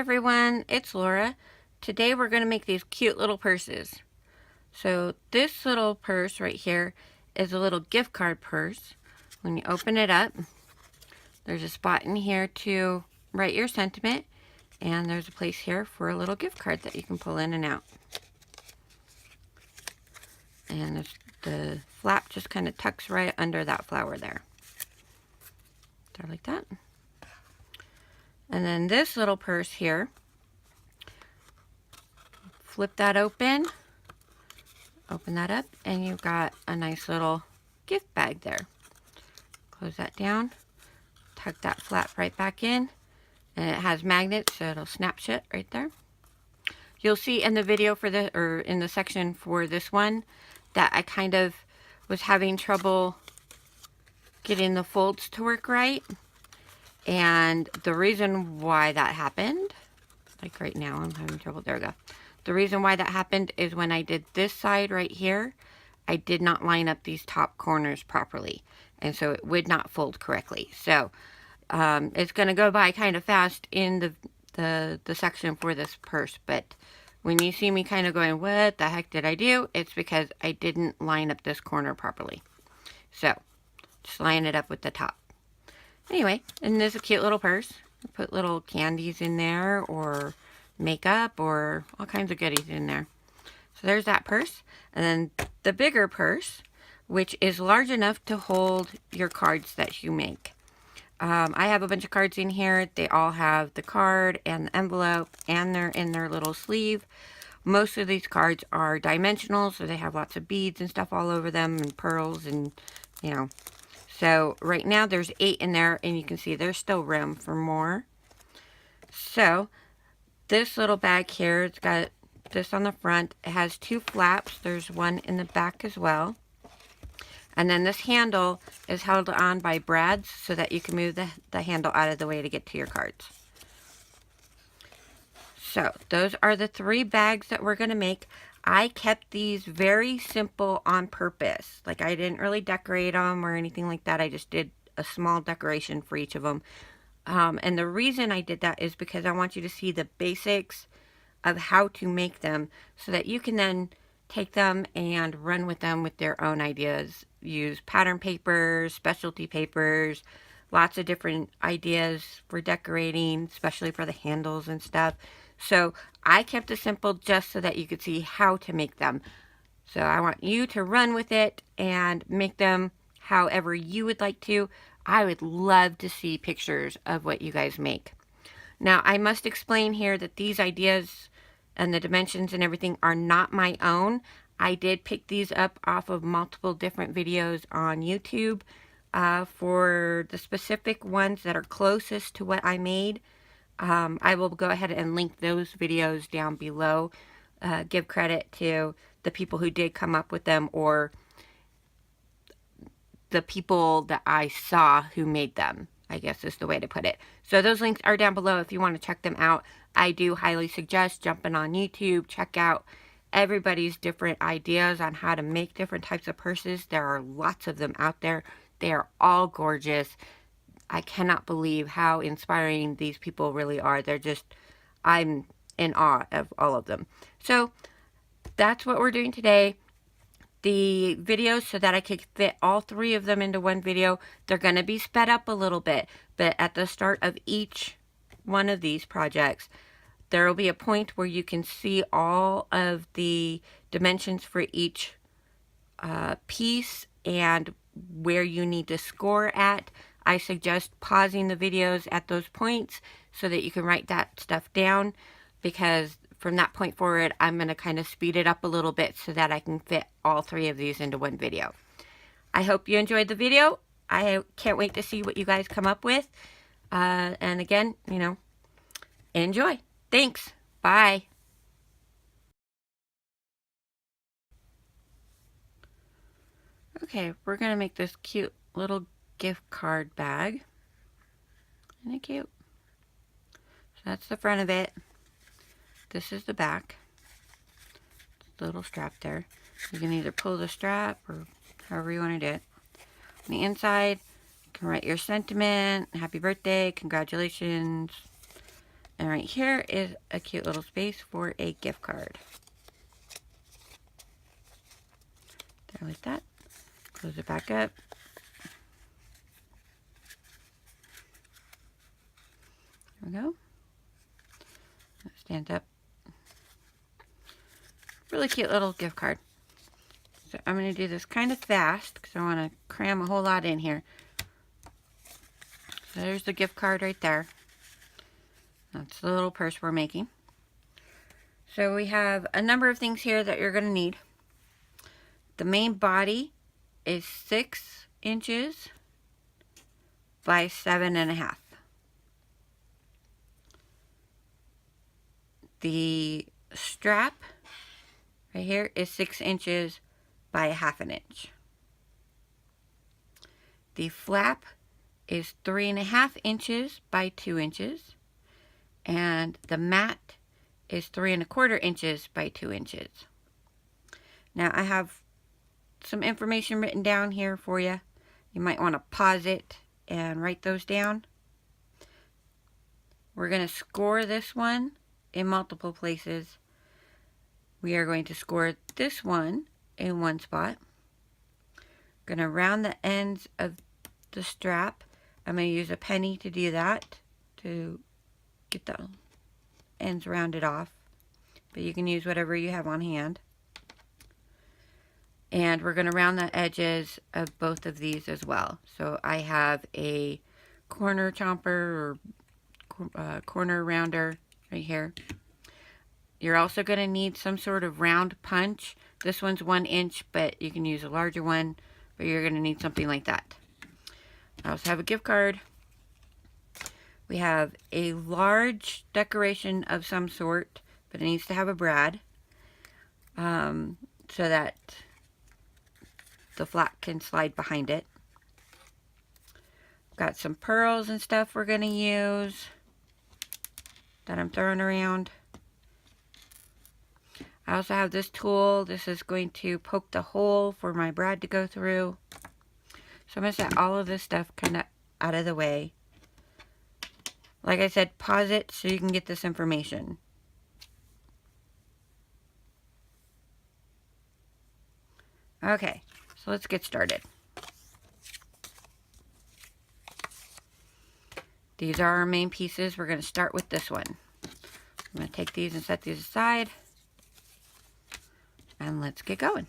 everyone, it's Laura. Today we're going to make these cute little purses. So this little purse right here is a little gift card purse. When you open it up, there's a spot in here to write your sentiment, and there's a place here for a little gift card that you can pull in and out. And the flap just kind of tucks right under that flower there. There, like that. And then this little purse here, flip that open that up, and you've got a nice little gift bag there. Close that down, tuck that flap right back in, and it has magnets, so it'll snap shut right there. You'll see in the video for the, or in the section for this one, that I kind of was having trouble getting the folds to work right. And the reason why that happened, like right now I'm having trouble, there we go. The reason why that happened is when I did this side right here, I did not line up these top corners properly. And so it would not fold correctly. So it's going to go by kind of fast in the section for this purse. But when you see me kind of going, what the heck did I do? It's because I didn't line up this corner properly. So just line it up with the top. Anyway, and this is a cute little purse. Put little candies in there, or makeup, or all kinds of goodies in there. So there's that purse. And then the bigger purse, which is large enough to hold your cards that you make. I have a bunch of cards in here. They all have the card and the envelope, and they're in their little sleeve. Most of these cards are dimensional, so they have lots of beads and stuff all over them, and pearls, and you know. So right now there's 8 in there, and you can see there's still room for more. So this little bag here, it's got this on the front. It has 2 flaps. There's one in the back as well. And then this handle is held on by brads so that you can move the handle out of the way to get to your cards. So those are the 3 bags that we're going to make. I kept these very simple on purpose. Like, I didn't really decorate them or anything like that. I just did a small decoration for each of them. And the reason I did that is because I want you to see the basics of how to make them so that you can then take them and run with them with their own ideas. Use pattern papers, specialty papers, lots of different ideas for decorating, especially for the handles and stuff. So I kept it simple just so that you could see how to make them. So I want you to run with it and make them however you would like to. I would love to see pictures of what you guys make. Now, I must explain here that these ideas and the dimensions and everything are not my own. I did pick these up off of multiple different videos on YouTube. For the specific ones that are closest to what I made, I will go ahead and link those videos down below. Give credit to the people who did come up with them, or the people that I saw who made them, I guess is the way to put it. So those links are down below if you want to check them out. I do highly suggest jumping on YouTube, check out everybody's different ideas on how to make different types of purses. There are lots of them out there. They are all gorgeous. I cannot believe how inspiring these people really are. They're just, I'm in awe of all of them. So that's what we're doing today. The videos, so that I could fit all 3 of them into one video, they're going to be sped up a little bit. But at the start of each one of these projects, there will be a point where you can see all of the dimensions for each piece and where you need to score at. I suggest pausing the videos at those points so that you can write that stuff down, because from that point forward, I'm going to kind of speed it up a little bit so that I can fit all 3 of these into one video. I hope you enjoyed the video. I can't wait to see what you guys come up with. And again, you know, enjoy. Thanks. Bye. Okay, we're going to make this cute little gift card bag. Isn't it cute? So that's the front of it. This is the back. Little strap there. You can either pull the strap or however you want to do it. On the inside, you can write your sentiment, happy birthday, congratulations, And right here is a cute little space for a gift card. There, like that. Close it back up. There we go. That stands up. Really cute little gift card. So I'm going to do this kind of fast because I want to cram a whole lot in here. So there's the gift card right there. That's the little purse we're making. So we have a number of things here that you're going to need. The main body is 6 inches by 7.5. The strap right here is 6 inches by 1/2 inch. The flap is 3.5 inches by 2 inches. And the mat is 3.25 inches by 2 inches. Now I have some information written down here for you. You might want to pause it and write those down. We're going to score this one in multiple places. We are going to score this one in one spot. Going to round the ends of the strap. I'm going to use a penny to do that, to get the ends rounded off, but you can use whatever you have on hand. And we're going to round the edges of both of these as well. So I have a corner chomper or corner rounder right here. You're also going to need some sort of round punch. This one's 1 inch, but you can use a larger one, but you're going to need something like that. I also have a gift card. We have a large decoration of some sort, but it needs to have a brad so that the flap can slide behind it. Got some pearls and stuff we're going to use that I'm throwing around. I also have this tool. This is going to poke the hole for my brad to go through. So I'm going to set all of this stuff kind of out of the way. Like I said, pause it so you can get this information. Okay, so let's get started. These are our main pieces. We're going to start with this one. I'm going to take these and set these aside. And let's get going.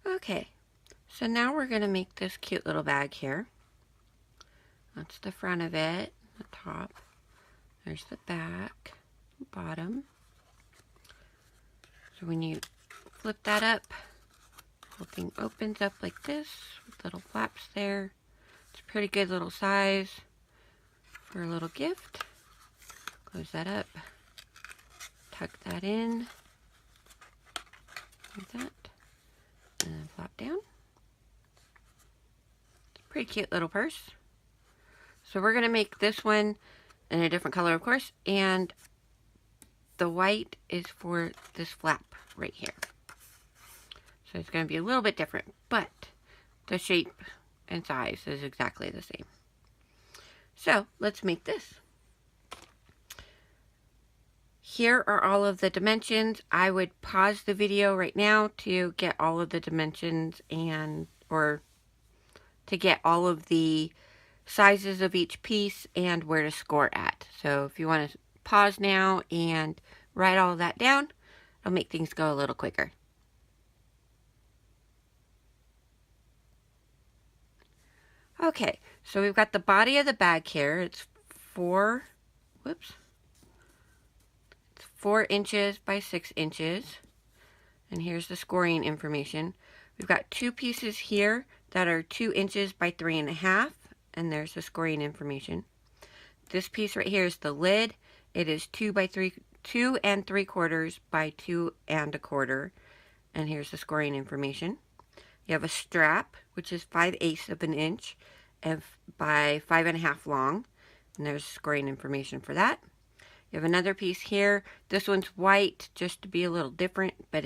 Okay, so now we're going to make this cute little bag here. That's the front of it, the top. There's the back, bottom. So when you flip that up, the whole thing opens up like this with little flaps there. It's a pretty good little size for a little gift. Close that up, tuck that in, like that, and then flop down. It's a pretty cute little purse. So we're going to make this one in a different color, of course, and the white is for this flap right here. So it's going to be a little bit different, but the shape and size is exactly the same. So let's make this. Here are all of the dimensions. I would pause the video right now to get all of the dimensions or to get all of the sizes of each piece and where to score at. So if you want to pause now and write all of that down, it'll make things go a little quicker. Okay, so we've got the body of the bag here. It's 4 inches by 6 inches. And here's the scoring information. We've got 2 pieces here that are 2 inches by 3.5, and there's the scoring information. This piece right here is the lid. It is 2 and 3/4 by 2 1/4, and here's the scoring information. You have a strap, which is 5/8 of an inch by 5.5 long, and there's scoring information for that. You have another piece here. This one's white, just to be a little different, but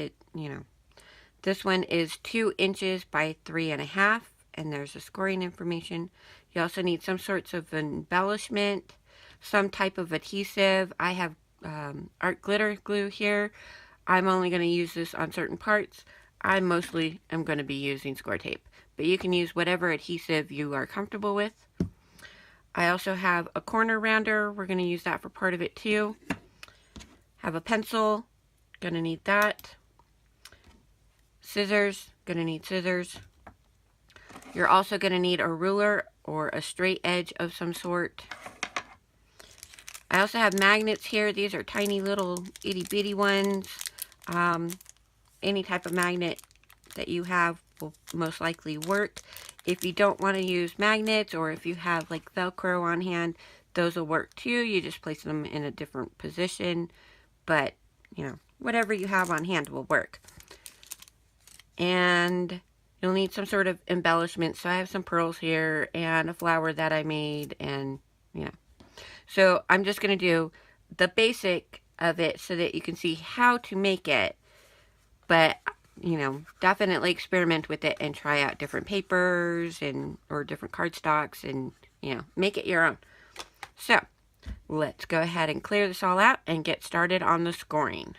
this one is 2 inches by 3.5, and there's the scoring information. You also need some sorts of embellishment, some type of adhesive. I have art glitter glue here. I'm only going to use this on certain parts. I mostly am going to be using Scor Tape, but you can use whatever adhesive you are comfortable with. I also have a corner rounder. We're going to use that for part of it too. Have a pencil. Going to need that. Scissors. Going to need scissors. You're also going to need a ruler or a straight edge of some sort. I also have magnets here. These are tiny little itty bitty ones. Any type of magnet that you have will most likely work. If you don't want to use magnets, or if you have like Velcro on hand, those will work too. You just place them in a different position, but whatever you have on hand will work. And you'll need some sort of embellishment. So I have some pearls here and a flower that I made, and so I'm just going to do the basic of it so that you can see how to make it. But definitely experiment with it and try out different papers or different cardstocks, and make it your own. So let's go ahead and clear this all out and get started on the scoring.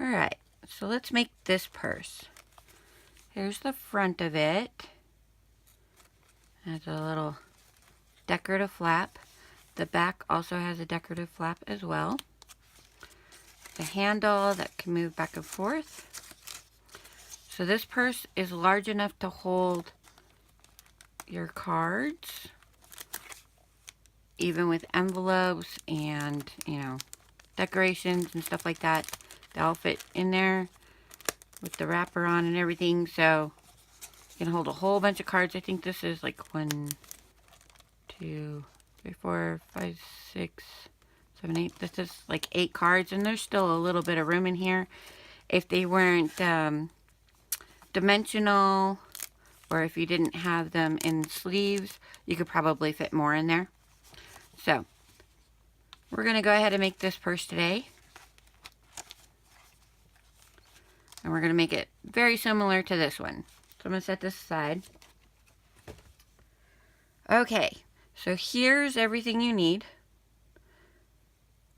Alright, so let's make this purse. Here's the front of it. Has a little decorative flap. The back also has a decorative flap as well. The handle that can move back and forth. So this purse is large enough to hold your cards, even with envelopes and, you know, decorations and stuff like that. They'll fit in there with the wrapper on and everything, so you can hold a whole bunch of cards. I think this is like 1, 2, 3, 4, 5, 6, 7, 8. This is like 8 cards, and there's still a little bit of room in here. If they weren't dimensional, or if you didn't have them in sleeves, you could probably fit more in there. So we're going to go ahead and make this purse today. And we're going to make it very similar to this one. So I'm going to set this aside. Okay, so here's everything you need.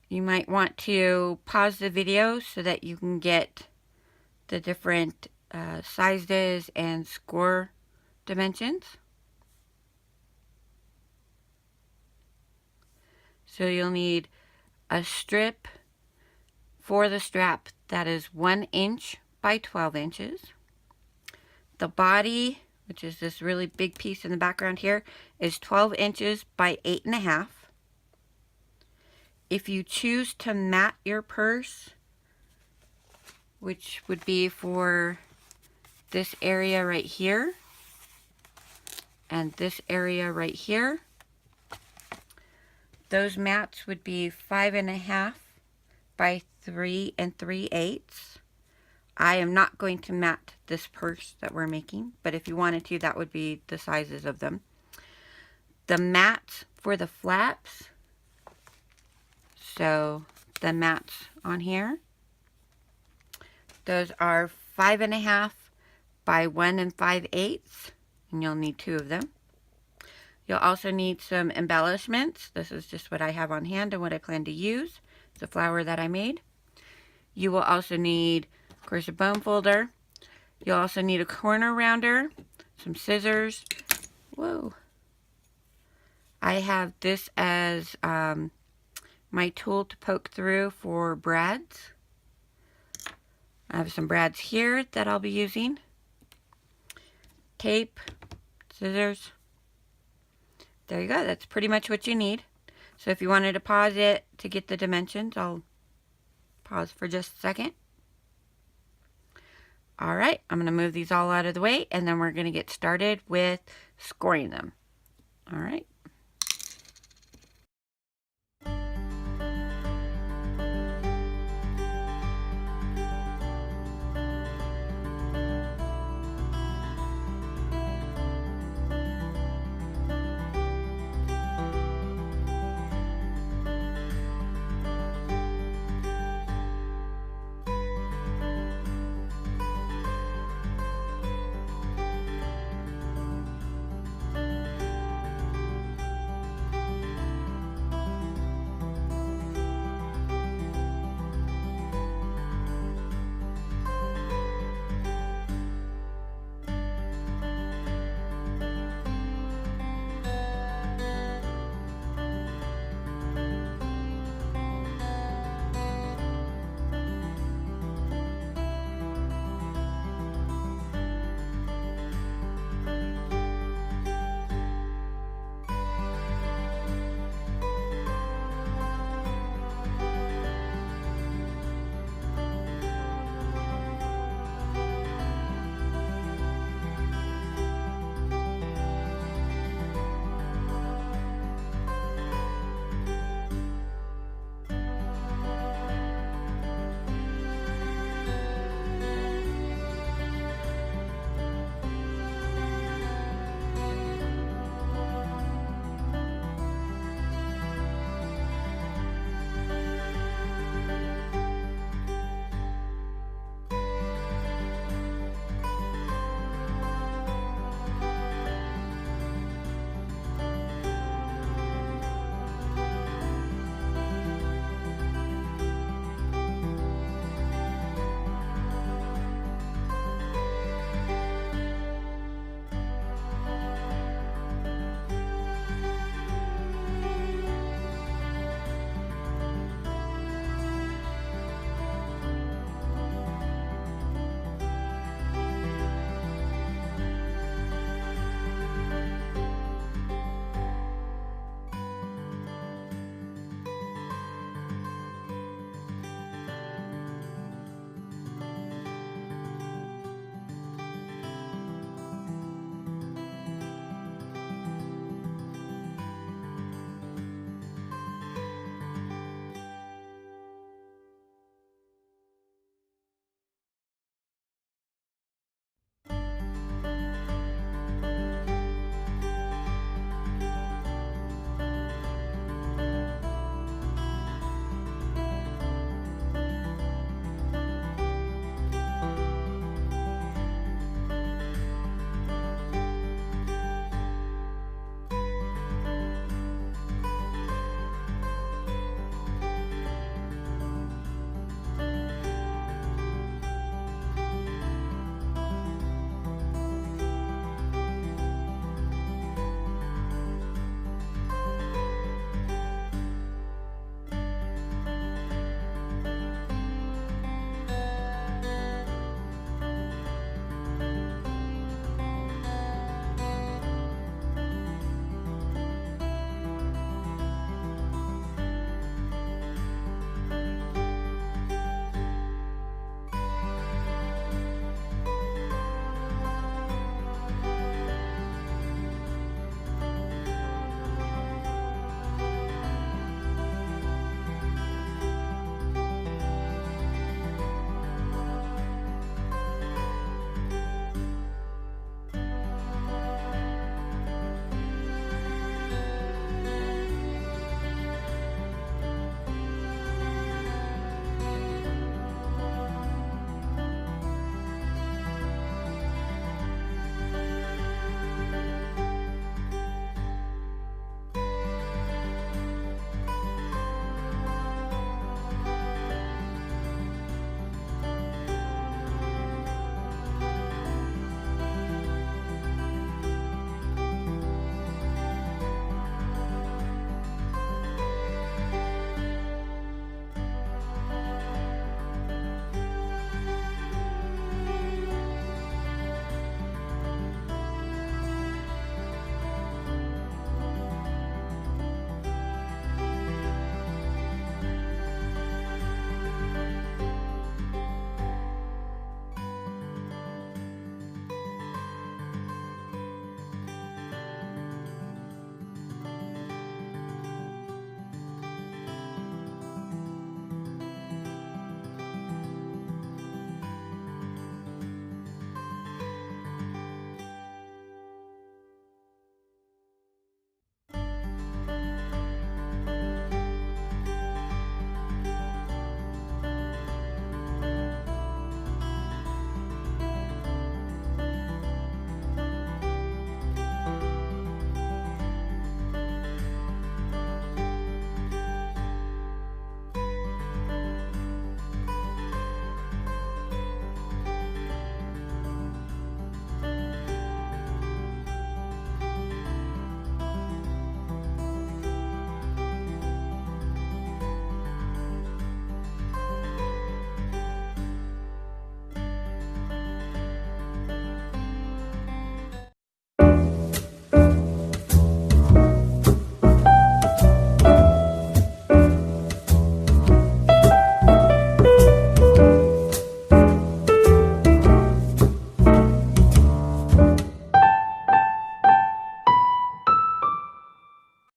You might want to pause the video so that you can get the different sizes and score dimensions. So you'll need a strip for the strap that is 1 inch by 12 inches. The body, which is this really big piece in the background here, is 12 inches by 8.5. If you choose to mat your purse, which would be for this area right here and this area right here, those mats would be 5.5 by 3 3/8. I am not going to mat this purse that we're making, but if you wanted to, that would be the sizes of them. The mats for the flaps, so the mats on here, those are 5.5 by 1 5/8, and you'll need 2 of them. You'll also need some embellishments. This is just what I have on hand and what I plan to use. The flower that I made. You will also need, of course, a bone folder. You'll also need a corner rounder, some scissors. Whoa. I have this as my tool to poke through for brads. I have some brads here that I'll be using. Tape, scissors. There you go. That's pretty much what you need. So if you wanted to pause it to get the dimensions, I'll pause for just a second. Alright, I'm going to move these all out of the way, and then we're going to get started with scoring them. Alright.